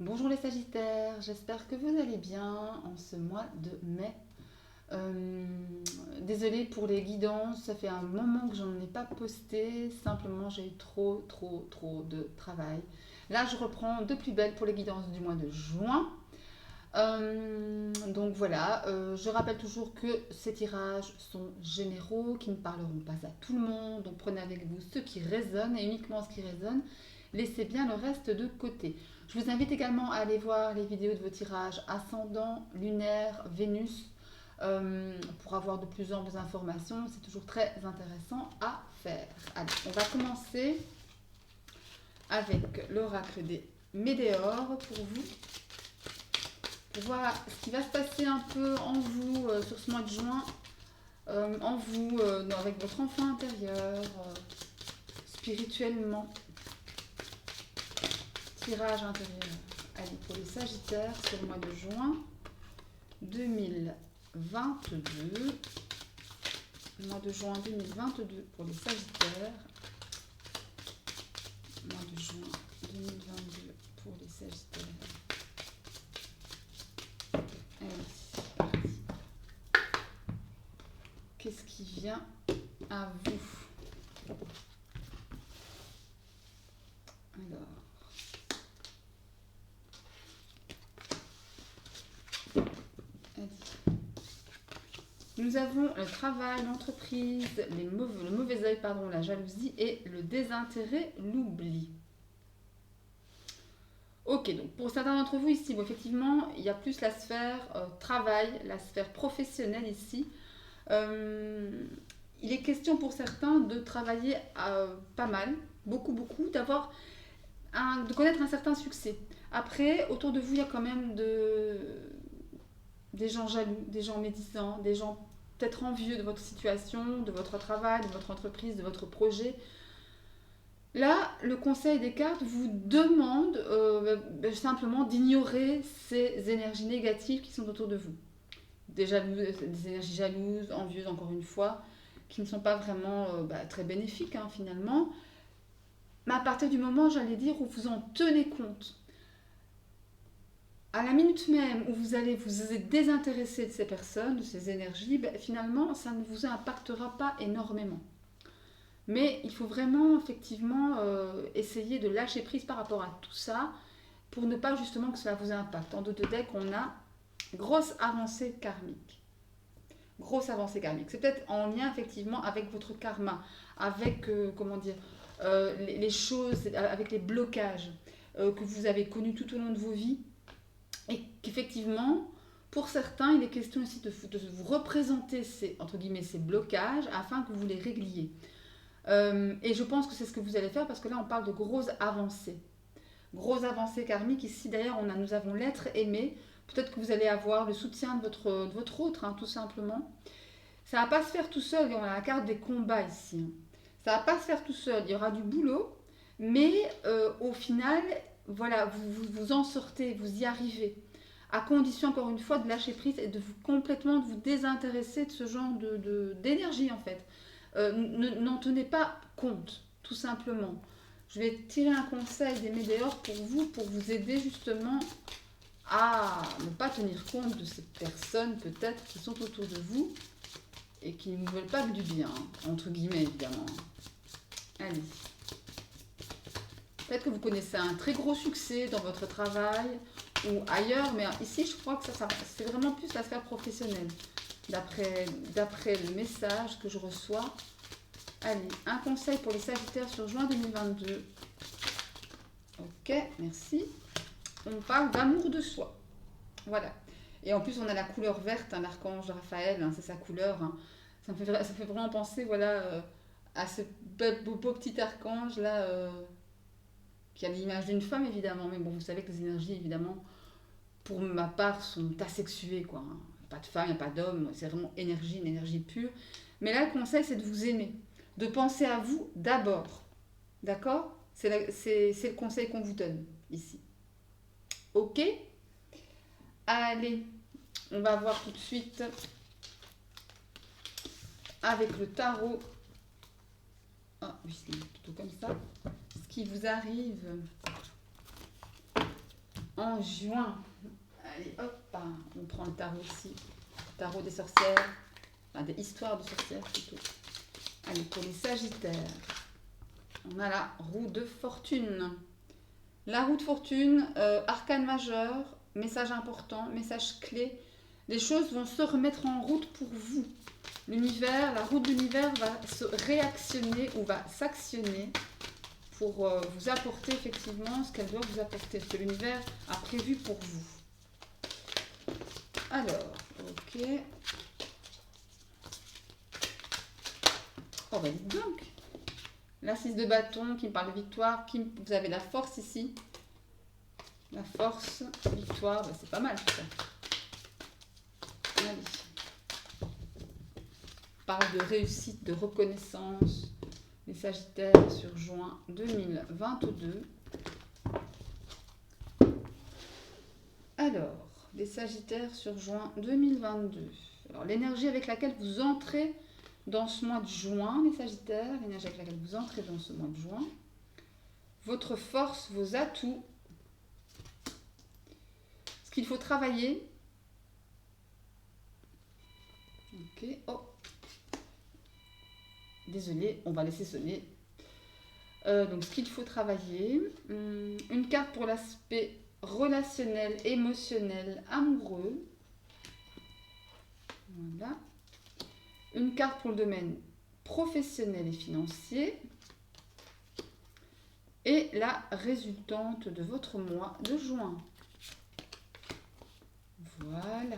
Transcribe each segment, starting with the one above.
Bonjour les Sagittaires, j'espère que vous allez bien en ce mois de mai. Euh, Désolée pour les guidances, ça fait un moment que j'en ai pas posté, simplement j'ai eu trop de travail. Là je reprends de plus belle pour les guidances du mois de juin. Donc voilà, je rappelle toujours que ces tirages sont généraux, qui ne parleront pas à tout le monde, donc prenez avec vous ce qui résonne et uniquement ce qui résonne, laissez bien le reste de côté. Je vous invite également à aller voir les vidéos de vos tirages ascendant, lunaire, Vénus, pour avoir de plus amples informations, c'est toujours très intéressant à faire. Allez, on va commencer avec l'oracle des Météores pour vous, pour voir ce qui va se passer un peu en vous sur ce mois de juin, en vous, avec votre enfant intérieur, spirituellement. Tirage intérieur. Allez, pour les Sagittaires, sur le mois de juin 2022. Mois de juin 2022 pour les Sagittaires. Mois de juin 2022 pour les Sagittaires. Allez, c'est parti. Qu'est-ce qui vient à vous? Alors. Nous avons le travail, l'entreprise, le mauvais œil, pardon, la jalousie et le désintérêt, l'oubli. Ok, donc pour certains d'entre vous ici, bon, effectivement, il y a plus la sphère travail, la sphère professionnelle ici. Euh, il est question pour certains de travailler pas mal, beaucoup, de connaître un certain succès. Après, autour de vous, il y a quand même des gens jaloux, des gens médisants, des gens peut-être envieux de votre situation, de votre travail, de votre entreprise, de votre projet. Là, le conseil des cartes vous demande simplement d'ignorer ces énergies négatives qui sont autour de vous. Des énergies jalouses, envieuses encore une fois, qui ne sont pas vraiment très bénéfiques finalement. Mais à partir du moment, j'allais dire, où vous en tenez compte, à la minute même où vous allez vous désintéresser de ces personnes, de ces énergies, finalement, ça ne vous impactera pas énormément. Mais il faut vraiment, effectivement, essayer de lâcher prise par rapport à tout ça pour ne pas justement que cela vous impacte. En deux de deck, on a grosse avancée karmique. Grosse avancée karmique. C'est peut-être en lien, effectivement, avec votre karma, avec, les choses, avec les blocages que vous avez connus tout au long de vos vies. Et qu'effectivement, pour certains, il est question aussi de vous représenter ces, entre guillemets, ces blocages afin que vous les régliez. Et je pense que c'est ce que vous allez faire parce que là, on parle de grosses avancées. Grosses avancées karmiques. Ici, d'ailleurs, nous avons l'être aimé. Peut-être que vous allez avoir le soutien de votre autre, tout simplement. Ça ne va pas se faire tout seul. On a la carte des combats ici. Ça ne va pas se faire tout seul. Il y aura du boulot. Mais au final, voilà, vous en sortez, vous y arrivez. À condition, encore une fois, de lâcher prise et de vous complètement de vous désintéresser de ce genre d'énergie, en fait. N'en tenez pas compte, tout simplement. Je vais tirer un conseil des Météores pour vous aider justement à ne pas tenir compte de ces personnes peut-être qui sont autour de vous et qui ne vous veulent pas que du bien, entre guillemets évidemment. Allez. Peut-être que vous connaissez un très gros succès dans votre travail ou ailleurs, mais ici je crois que c'est vraiment plus la sphère professionnelle, d'après le message que je reçois. Allez, un conseil pour les Sagittaires sur juin 2022. Ok, merci. On parle d'amour de soi. Voilà. Et en plus, on a la couleur verte, l'archange Raphaël, c'est sa couleur. Ça me fait vraiment penser à ce beau petit archange là, qui a l'image d'une femme évidemment. Mais bon, vous savez que les énergies, évidemment, pour ma part, sont asexuées, quoi. Pas de femme, il n'y a pas d'homme, c'est vraiment une énergie pure. Mais là, le conseil, c'est de vous aimer, de penser à vous d'abord. D'accord? C'est le conseil qu'on vous donne ici. Ok? Allez, on va voir tout de suite avec le tarot. Ah oui, c'est plutôt comme ça. Ce qui vous arrive en juin. Allez, hop, on prend le tarot ici. Tarot des sorcières. Enfin, des histoires de sorcières plutôt. Allez, pour les Sagittaires, on a la roue de fortune. La roue de fortune, arcane majeur, message important, message clé. Les choses vont se remettre en route pour vous. L'univers, la roue de l'univers va se réactionner ou va s'actionner pour vous apporter effectivement ce qu'elle doit vous apporter, ce que l'univers a prévu pour vous. Alors, ok. Oh, bah dites donc. La 6 de bâton qui me parle de victoire. Vous avez la force ici. La force, victoire, bah, c'est pas mal tout ça. Allez. Parle de réussite, de reconnaissance. Les Sagittaires sur juin 2022. Alors, les Sagittaires sur juin 2022. Alors, l'énergie avec laquelle vous entrez dans ce mois de juin, les Sagittaires, l'énergie avec laquelle vous entrez dans ce mois de juin, votre force, vos atouts, ce qu'il faut travailler. Ok, oh. Désolée, on va laisser sonner. Donc, ce qu'il faut travailler. Une carte pour l'aspect relationnel, émotionnel, amoureux. Voilà. Une carte pour le domaine professionnel et financier. Et la résultante de votre mois de juin. Voilà.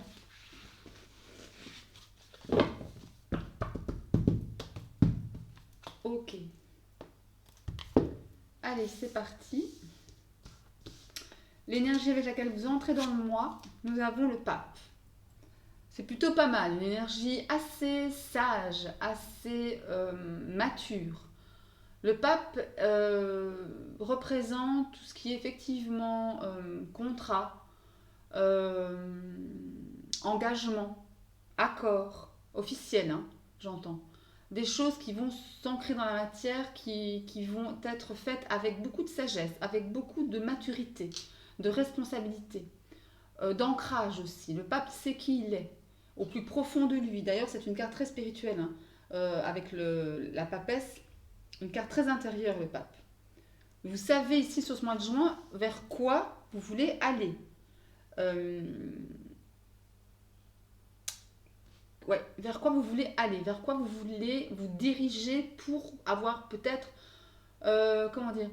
Ok. Allez, c'est parti. L'énergie avec laquelle vous entrez dans le mois, nous avons le pape. C'est plutôt pas mal, une énergie assez sage, assez mature. Le pape représente tout ce qui est effectivement contrat, engagement, accord, officiel, hein, j'entends. Des choses qui vont s'ancrer dans la matière, qui vont être faites avec beaucoup de sagesse, avec beaucoup de maturité, de responsabilité, d'ancrage aussi. Le pape sait qui il est, au plus profond de lui. D'ailleurs, c'est une carte très spirituelle, hein, avec la papesse, une carte très intérieure, le pape. Vous savez ici, sur ce mois de juin, vers quoi vous voulez aller. Ouais, vers quoi vous voulez aller, vers quoi vous voulez vous diriger pour avoir peut-être, comment dire,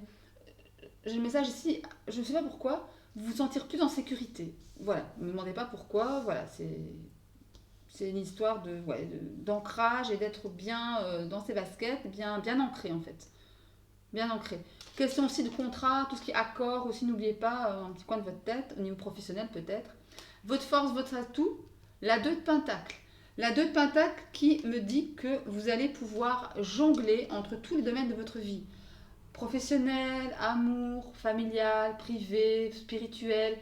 j'ai le message ici, je ne sais pas pourquoi, vous sentir plus en sécurité. Voilà, ne me demandez pas pourquoi, voilà, c'est une histoire d'ancrage et d'être bien dans ses baskets, bien ancré en fait, bien ancré. Question aussi de contrat, tout ce qui est accord aussi, n'oubliez pas, un petit coin de votre tête, au niveau professionnel peut-être. Votre force, votre atout, la 2 de Pentacle. La 2 de Pentacle qui me dit que vous allez pouvoir jongler entre tous les domaines de votre vie. Professionnel, amour, familial, privé, spirituel.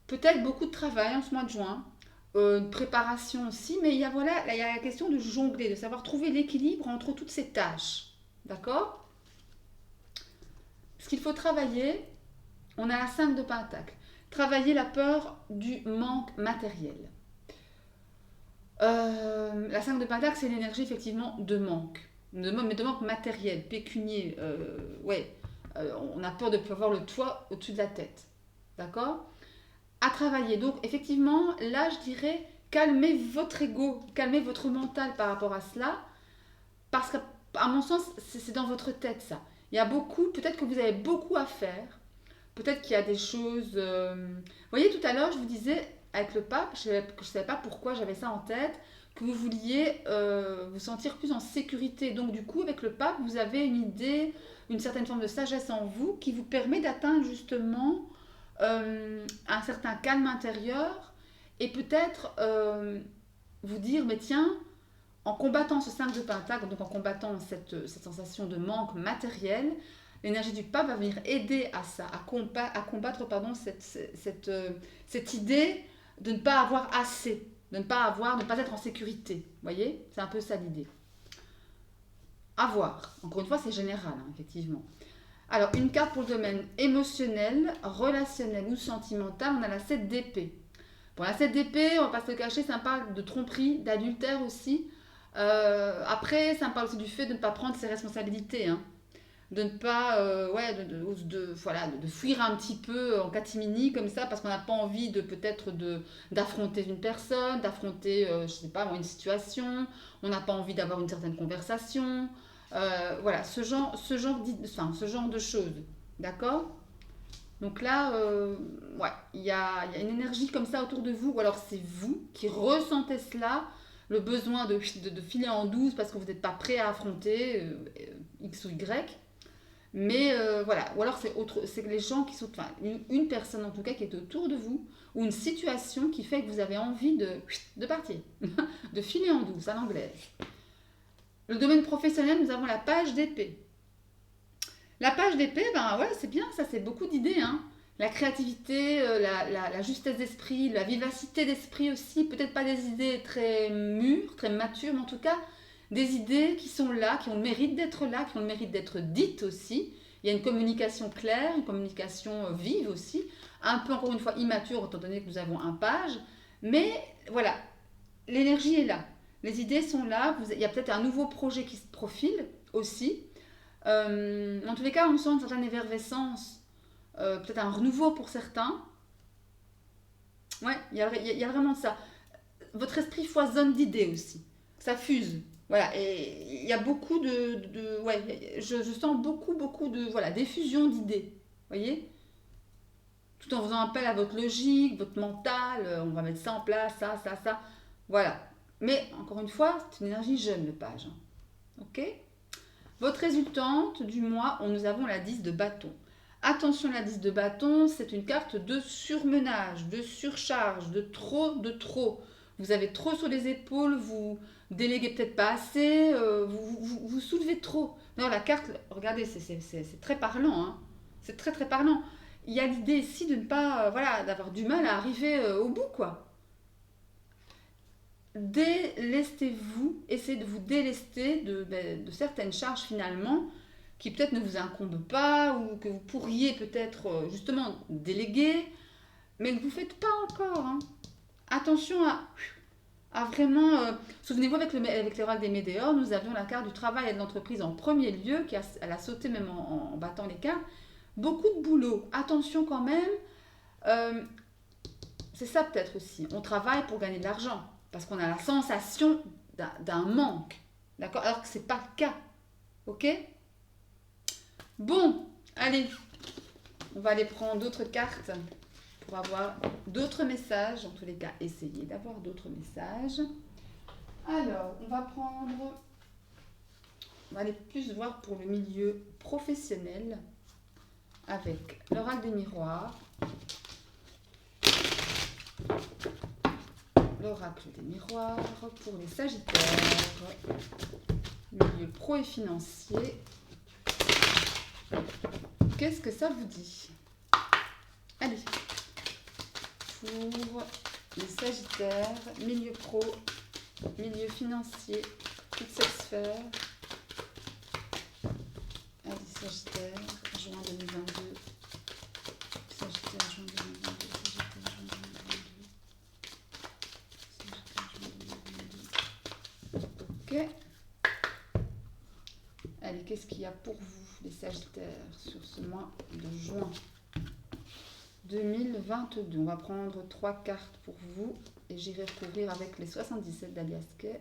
Peut-être beaucoup de travail en ce mois de juin. Une préparation aussi. Mais il y a la question de jongler, de savoir trouver l'équilibre entre toutes ces tâches. D'accord ? Ce qu'il faut travailler, on a la 5 de Pentacle. Travailler la peur du manque matériel. La 5 de Pentacle, c'est l'énergie effectivement de manque. Mais de manque matériel, pécunier. On a peur de ne pas avoir le toit au-dessus de la tête. D'accord ? À travailler. Donc, effectivement, là, je dirais, calmez votre ego, calmez votre mental par rapport à cela. Parce qu'à mon sens, c'est dans votre tête, ça. Il y a beaucoup, peut-être que vous avez beaucoup à faire. Peut-être qu'il y a des choses... Vous voyez, tout à l'heure, je vous disais, avec le pape, je ne savais pas pourquoi j'avais ça en tête, que vous vouliez vous sentir plus en sécurité. Donc, du coup, avec le pape, vous avez une idée, une certaine forme de sagesse en vous qui vous permet d'atteindre justement un certain calme intérieur et peut-être vous dire, mais tiens, en combattant ce 5 de Pentacle, donc en combattant cette sensation de manque matériel, l'énergie du pape va venir aider à ça, à combattre cette idée de ne pas avoir assez, de ne pas être en sécurité. Vous voyez ? C'est un peu ça l'idée. À voir. Encore une fois, c'est général, hein, effectivement. Alors, une carte pour le domaine émotionnel, relationnel ou sentimental, on a la 7 d'épée. Bon, la 7 d'épée, on va pas se le cacher, ça me parle de tromperie, d'adultère aussi. Après, ça me parle aussi du fait de ne pas prendre ses responsabilités, hein. De ne pas, ouais, voilà, de fuir un petit peu en catimini comme ça, parce qu'on n'a pas envie de peut-être d'affronter une personne, d'affronter, je sais pas, une situation, on n'a pas envie d'avoir une certaine conversation, voilà, enfin, ce genre de choses, d'accord? Donc là, ouais, il y a une énergie comme ça autour de vous, ou alors c'est vous qui ressentez cela, le besoin de filer en douce parce que vous n'êtes pas prêt à affronter X ou Y. Mais voilà, ou alors c'est les gens qui sont, enfin, une personne en tout cas qui est autour de vous, ou une situation qui fait que vous avez envie de partir, de filer en douce à l'anglaise. Le domaine professionnel, nous avons la page d'épée. La page d'épée, ben ouais, c'est bien, ça c'est beaucoup d'idées, hein. La créativité, la justesse d'esprit, la vivacité d'esprit aussi, peut-être pas des idées très mûres, très matures, mais en tout cas des idées qui sont là, qui ont le mérite d'être là, qui ont le mérite d'être dites aussi. Il y a une communication claire, une communication vive aussi, un peu encore une fois immature étant donné que nous avons un page, mais voilà, l'énergie est là, les idées sont là, il y a peut-être un nouveau projet qui se profile aussi. En tous les cas, on sent une certaine effervescence, peut-être un renouveau pour certains. Ouais, il y a vraiment ça. Votre esprit foisonne d'idées aussi, ça fuse. Voilà, et il y a beaucoup ouais, je sens beaucoup de, voilà, d'effusion d'idées, voyez, tout en faisant appel à votre logique, votre mental, on va mettre ça en place, ça, voilà. Mais, encore une fois, c'est une énergie jeune, le page, hein. Ok? Votre résultante du mois, nous avons la 10 de bâton. Attention, la 10 de bâton, c'est une carte de surmenage, de surcharge, de trop. Vous avez trop sur les épaules, vous déléguez peut-être pas assez, vous soulevez trop. Non, la carte, regardez, c'est très parlant, hein. C'est très parlant. Il y a l'idée ici de ne pas, voilà, d'avoir du mal à arriver au bout, quoi. Délestez-vous, essayez de vous délester de certaines charges finalement qui peut-être ne vous incombent pas ou que vous pourriez peut-être justement déléguer, mais que vous ne faites pas encore, hein. Attention à vraiment... souvenez-vous, avec l'oracle des Médéors, nous avions la carte du travail et de l'entreprise en premier lieu, elle a sauté même en battant les cartes. Beaucoup de boulot. Attention quand même. euh, c'est ça peut-être aussi. On travaille pour gagner de l'argent parce qu'on a la sensation d'un manque. D'accord? Alors que ce n'est pas le cas. Ok? Bon, allez. On va aller prendre d'autres cartes pour avoir d'autres messages. En tous les cas, essayez d'avoir d'autres messages. Alors, on va aller plus voir pour le milieu professionnel avec l'oracle des miroirs. L'oracle des miroirs pour les sagittaires, milieu pro et financier. Qu'est-ce que ça vous dit? Allez, pour les sagittaires, milieu pro, milieu financier, toutes ces sphères. Allez, sagittaire, juin 2022. Sagittaire, juin 2022. Ok. Allez, qu'est-ce qu'il y a pour vous, les Sagittaires, sur ce mois de juin 2022? On va prendre 3 cartes pour vous et j'irai recouvrir avec les 77 d'Alias Kay.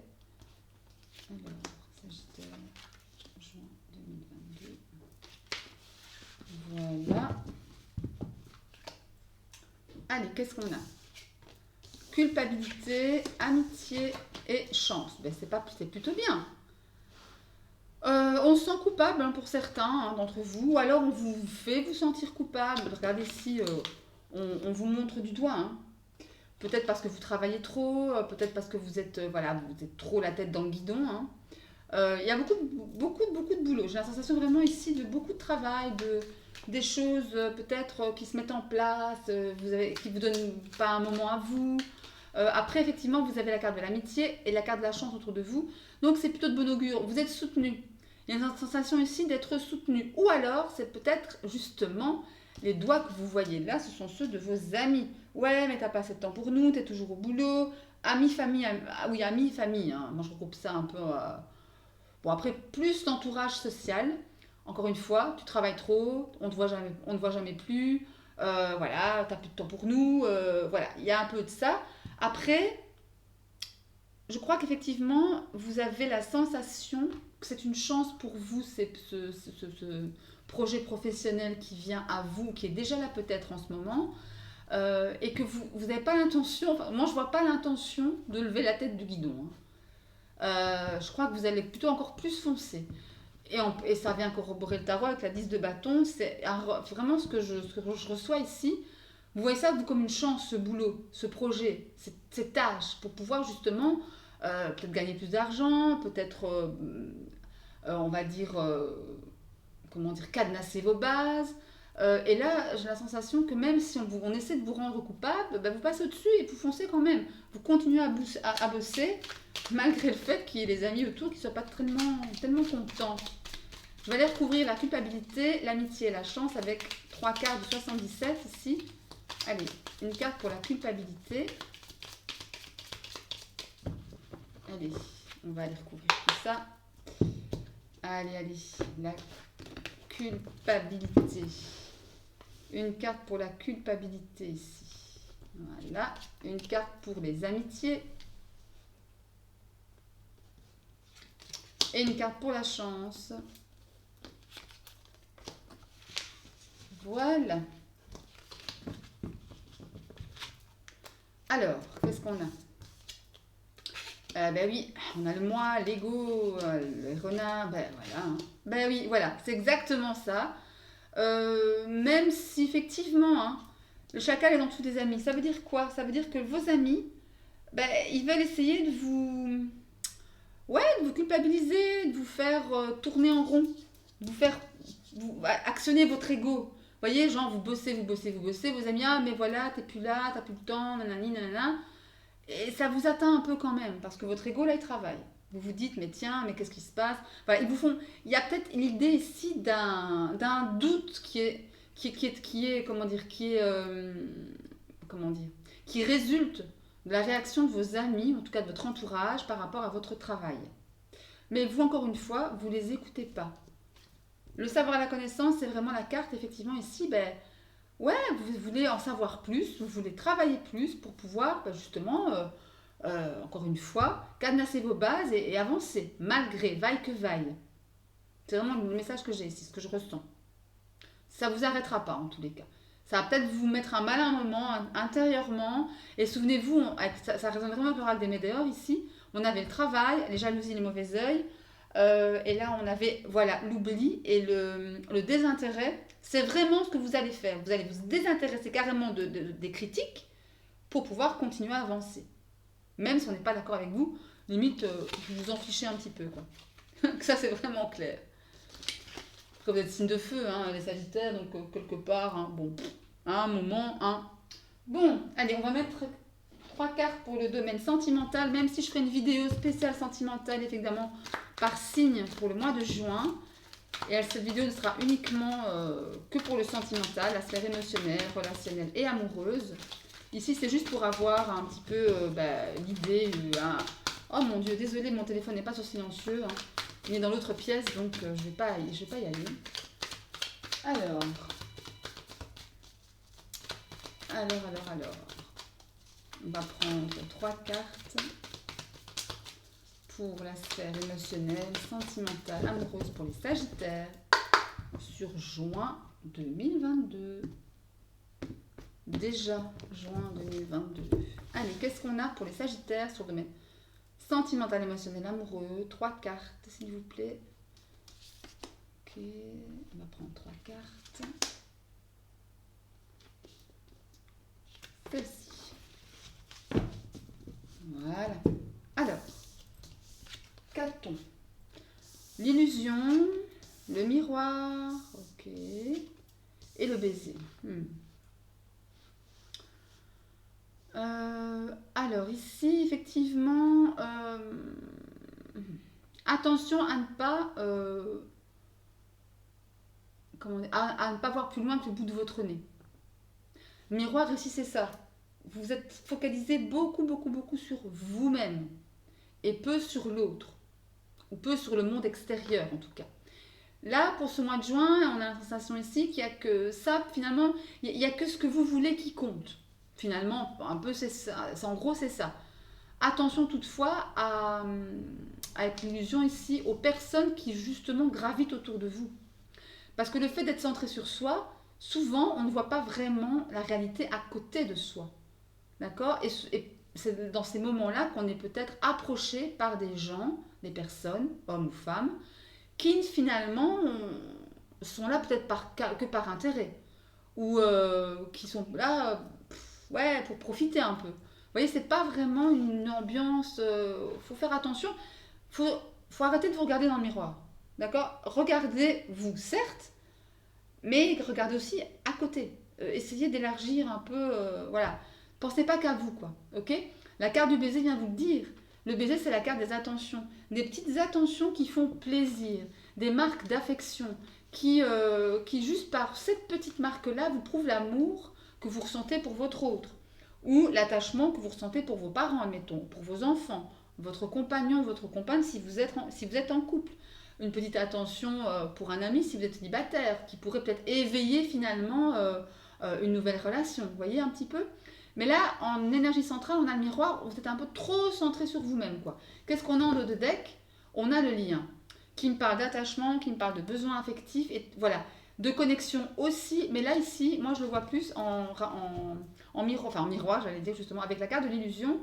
Alors, Sagittaire, juin 2022. Voilà. Allez, qu'est-ce qu'on a? Culpabilité, amitié et chance. Ben, c'est plutôt bien. On se sent coupable, hein, pour certains d'entre vous, ou alors on vous fait vous sentir coupable. Regardez ici, on vous montre du doigt, hein. Peut-être parce que vous travaillez trop, peut-être parce que vous êtes, voilà, vous êtes trop la tête dans le guidon, hein. Il y a beaucoup de boulot. J'ai la sensation vraiment ici de beaucoup de travail, des choses peut-être qui se mettent en place, qui ne vous donnent pas un moment à vous. Après, effectivement, vous avez la carte de l'amitié et la carte de la chance autour de vous. Donc, c'est plutôt de bon augure. Vous êtes soutenu. Il y a une sensation ici d'être soutenu. Ou alors, c'est peut-être justement les doigts que vous voyez là, ce sont ceux de vos amis. Ouais, mais t'as pas assez de temps pour nous, t'es toujours au boulot. Amis, famille, oui, amis, famille. Hein. Moi, je regroupe ça un peu. Bon, après, plus l'entourage social. Encore une fois, tu travailles trop, on ne voit jamais plus. Voilà, t'as plus de temps pour nous. Voilà, il y a un peu de ça. Après, je crois qu'effectivement, vous avez la sensation que c'est une chance pour vous, ce projet professionnel qui vient à vous, qui est déjà là peut-être en ce moment, et que vous n'avez pas l'intention, enfin, moi je vois pas l'intention de lever la tête du guidon. Hein. Je crois que vous allez plutôt encore plus foncer. Et ça vient corroborer le tarot avec la 10 de bâton. C'est vraiment ce que je reçois ici. Vous voyez ça, vous, comme une chance, ce boulot, ce projet, ces tâches, pour pouvoir justement peut-être gagner plus d'argent, peut-être, on va dire, comment dire, cadenasser vos bases. Et là, j'ai la sensation que même si on essaie de vous rendre coupable, ben, vous passez au-dessus et vous foncez quand même. Vous continuez à bosser, malgré le fait qu'il y ait les amis autour qui ne soient pas tellement contents. Je vais aller recouvrir la culpabilité, l'amitié et la chance avec 3 cartes de 77 ici. Allez, une carte pour la culpabilité. Allez, on va aller recouvrir tout ça. Allez, la culpabilité. Une carte pour la culpabilité ici. Voilà, une carte pour les amitiés. Et une carte pour la chance. Voilà. Alors, qu'est-ce qu'on a? Ben oui, on a le moi, l'ego, le renard, ben voilà. Hein. Ben oui, voilà, c'est exactement ça. Même si effectivement, hein, le chacal est dans tous les amis, ça veut dire quoi? Ça veut dire que vos amis, ben, ils veulent essayer de vous, ouais, de vous culpabiliser, de vous faire tourner en rond, de vous faire actionner votre ego. Vous voyez, genre, vous bossez, vos amis, ah, mais voilà, t'es plus là, t'as plus le temps, nanani, nanana. Et ça vous atteint un peu quand même, parce que votre ego, là, il travaille. Vous vous dites, mais tiens, mais qu'est-ce qui se passe? Voilà, ils vous font... Il y a peut-être l'idée ici d'un doute comment dire, comment dire, qui résulte de la réaction de vos amis, en tout cas de votre entourage, par rapport à votre travail. Mais vous, encore une fois, vous les écoutez pas. Le savoir et la connaissance, c'est vraiment la carte, effectivement, ici, ben, ouais, vous voulez en savoir plus, vous voulez travailler plus pour pouvoir, ben, justement, encore une fois, cadenasser vos bases et avancer, malgré, vaille que vaille. C'est vraiment le message que j'ai ici, ce que je ressens. Ça ne vous arrêtera pas, en tous les cas. Ça va peut-être vous mettre un malin moment intérieurement. Et souvenez-vous, ça résonne vraiment un peu avec des météores ici. On avait le travail, les jalousies, les mauvais yeux. Et là, on avait voilà l'oubli et le désintérêt. C'est vraiment ce que vous allez faire. Vous allez vous désintéresser carrément des critiques pour pouvoir continuer à avancer. Même si on n'est pas d'accord avec vous, limite, vous vous en fichez un petit peu. Quoi. Ça, c'est vraiment clair. Après, vous êtes signe de feu, hein, les Sagittaires, donc quelque part, hein, bon, un moment, hein. Bon, allez, on va mettre 3 cartes pour le domaine sentimental, même si je ferai une vidéo spéciale sentimentale, évidemment, par signe pour le mois de juin. Et cette vidéo ne sera uniquement que pour le sentimental, la sphère émotionnelle, relationnelle et amoureuse. Ici, c'est juste pour avoir un petit peu l'idée. Oh mon Dieu, désolé, mon téléphone n'est pas sur silencieux. Hein. Il est dans l'autre pièce, donc je vais pas y aller. Alors. On va prendre 3 cartes pour la sphère émotionnelle, sentimentale, amoureuse pour les Sagittaires sur juin 2022. Déjà juin 2022. Allez, qu'est-ce qu'on a pour les Sagittaires sur le domaine sentimental, émotionnel, amoureux? 3 cartes, s'il vous plaît. Ok, on va prendre 3 cartes. Celle-ci. Voilà. Alors, qu'a-t-on? L'illusion, le miroir, ok, et le baiser. Alors ici, effectivement, Attention à ne pas, à ne pas voir plus loin que le bout de votre nez. Miroir aussi, c'est ça. Vous êtes focalisé beaucoup, beaucoup, beaucoup sur vous-même et peu sur l'autre, ou peu sur le monde extérieur en tout cas. Là, pour ce mois de juin, on a la sensation ici qu'il n'y a que ça, finalement, il n'y a que ce que vous voulez qui compte. Finalement, un peu, c'est ça. En gros, c'est ça. Attention toutefois avec l'illusion ici aux personnes qui justement gravitent autour de vous. Parce que le fait d'être centré sur soi, souvent, on ne voit pas vraiment la réalité à côté de soi. D'accord ? Et c'est dans ces moments-là qu'on est peut-être approché par des gens, des personnes, hommes ou femmes, qui finalement sont là peut-être que par intérêt. Ou qui sont là ouais, pour profiter un peu. Vous voyez, c'est pas vraiment une ambiance. Faut faire attention. Faut arrêter de vous regarder dans le miroir. D'accord ? Regardez-vous, certes, mais regardez aussi à côté. Essayez d'élargir un peu. Voilà. Pensez pas qu'à vous, quoi. Ok ? La carte du baiser vient vous le dire. Le baiser, c'est la carte des attentions. Des petites attentions qui font plaisir. Des marques d'affection qui, juste par cette petite marque-là, vous prouvent l'amour que vous ressentez pour votre autre. Ou l'attachement que vous ressentez pour vos parents, admettons, pour vos enfants, votre compagnon, votre compagne, si vous êtes en couple. Une petite attention pour un ami si vous êtes célibataire, qui pourrait peut-être éveiller finalement une nouvelle relation. Vous voyez un petit peu ? Mais là, en énergie centrale, on a le miroir, vous êtes un peu trop centré sur vous-même, quoi. Qu'est-ce qu'on a en dos de deck ? On a le lien, qui me parle d'attachement, qui me parle de besoins affectifs, et voilà, de connexion aussi. Mais là, ici, moi, je le vois plus en miroir, j'allais dire justement, avec la carte de l'illusion,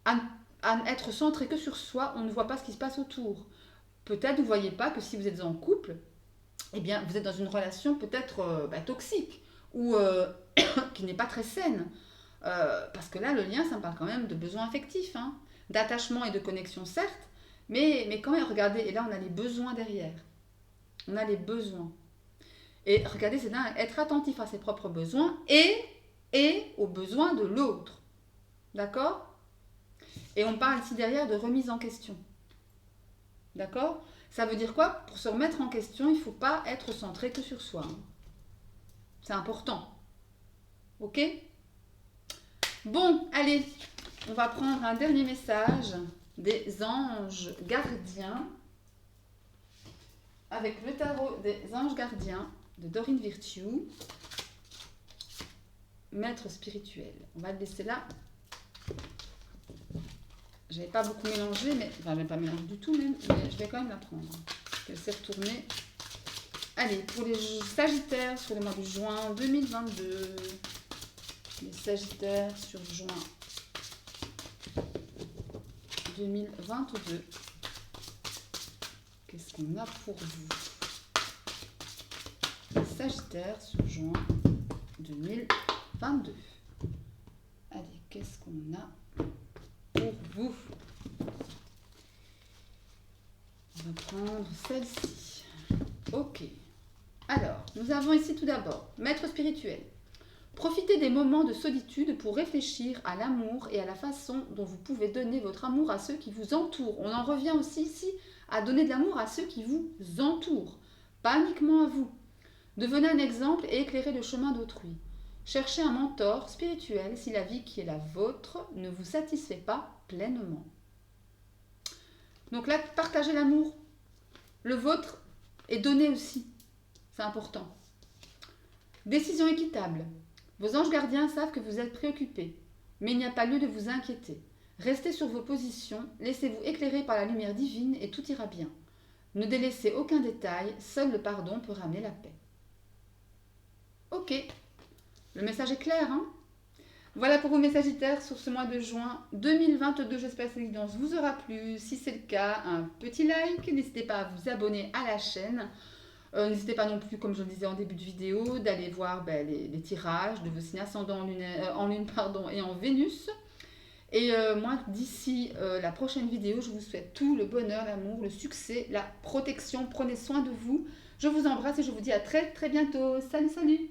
à être centré que sur soi, on ne voit pas ce qui se passe autour. Peut-être vous ne voyez pas que si vous êtes en couple, eh bien, vous êtes dans une relation peut-être toxique, ou qui n'est pas très saine. Parce que là, le lien, ça me parle quand même de besoins affectifs, hein, d'attachement et de connexion, certes, mais quand même, regardez, et là, on a les besoins derrière. On a les besoins. Et regardez, c'est dingue, être attentif à ses propres besoins et aux besoins de l'autre. D'accord ? Et on parle ici derrière de remise en question. D'accord ? Ça veut dire quoi ? Pour se remettre en question, il ne faut pas être centré que sur soi. Hein. C'est important. Ok ? Bon, allez, on va prendre un dernier message des anges gardiens avec le tarot des anges gardiens de Dorine Virtue, maître spirituel. On va le laisser là. Je n'avais pas beaucoup mélangé, mais enfin, je n'avais pas mélangé du tout même, mais je vais quand même la prendre. Elle s'est retournée. Allez, pour les Sagittaires sur le mois de juin 2022. Les Sagittaires sur juin 2022. Qu'est-ce qu'on a pour vous? Les Sagittaires sur juin 2022. Allez, qu'est-ce qu'on a pour vous? On va prendre celle-ci. Ok. Alors, nous avons ici tout d'abord, maître spirituel. Profitez des moments de solitude pour réfléchir à l'amour et à la façon dont vous pouvez donner votre amour à ceux qui vous entourent. On en revient aussi ici à donner de l'amour à ceux qui vous entourent, pas uniquement à vous. Devenez un exemple et éclairez le chemin d'autrui. Cherchez un mentor spirituel si la vie qui est la vôtre ne vous satisfait pas pleinement. Donc là, partagez l'amour. Le vôtre et donnez aussi. C'est important. Décision équitable. Vos anges gardiens savent que vous êtes préoccupés, mais il n'y a pas lieu de vous inquiéter. Restez sur vos positions, laissez-vous éclairer par la lumière divine et tout ira bien. Ne délaissez aucun détail, seul le pardon peut ramener la paix. Ok, le message est clair, hein? Voilà pour vos mes Sagittaires sur ce mois de juin 2022. J'espère que cette guidance vous aura plu. Si c'est le cas, un petit like. N'hésitez pas à vous abonner à la chaîne. N'hésitez pas non plus, comme je le disais en début de vidéo, d'aller voir les tirages de vos signes ascendants en lune et en Vénus. Et moi, d'ici la prochaine vidéo, je vous souhaite tout le bonheur, l'amour, le succès, la protection. Prenez soin de vous. Je vous embrasse et je vous dis à très très bientôt. Salut, salut!